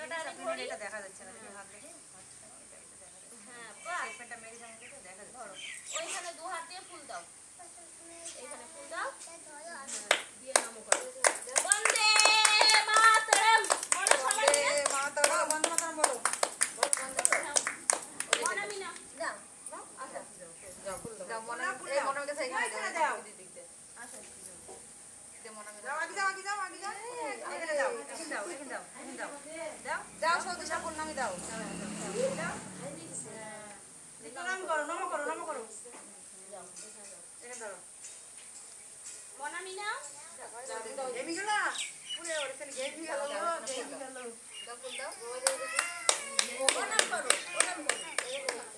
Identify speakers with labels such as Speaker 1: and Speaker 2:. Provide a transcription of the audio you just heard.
Speaker 1: এটা দেখা যাচ্ছে না, দেখি হাত দেখি।
Speaker 2: হ্যাঁ বাহ,
Speaker 1: স্টেটমেন্টটা মেরে সামনে থেকে দেখা যাচ্ছে।
Speaker 2: ধরো ওইখানে দু হাত দিয়ে ফুল দাও, এইখানে ফুল দাও, দিয়ে নমো করো। বন্দে মাতরম বলো সবাই মিলে।
Speaker 1: বন্দে মাতরম, বন্দে মাতরম বলো।
Speaker 2: মনামিনা দাও দাও, আচ্ছা
Speaker 1: যাও ফুল দাও। মনে
Speaker 3: এই
Speaker 1: মনে কাছে এখানে দাও।
Speaker 2: আচ্ছা
Speaker 1: দে মনে
Speaker 3: যাও আগে যাও আগে যাও আগে যাও
Speaker 1: এখানে দাও, এখানে দাও, এখানে দাও, এখানে দাও। দাও দাও সৌদিশা পূর্ণামি দাও। দাও
Speaker 3: প্রণাম করো, নমো করো, নমো করো।
Speaker 1: এখানে দাও।
Speaker 2: মনামিনা
Speaker 3: এমি গেল পুরে ওরখানে গেমি গেল গেমি গেল।
Speaker 1: দাও ফুল দাও।
Speaker 2: প্রণাম করো, প্রণাম করো।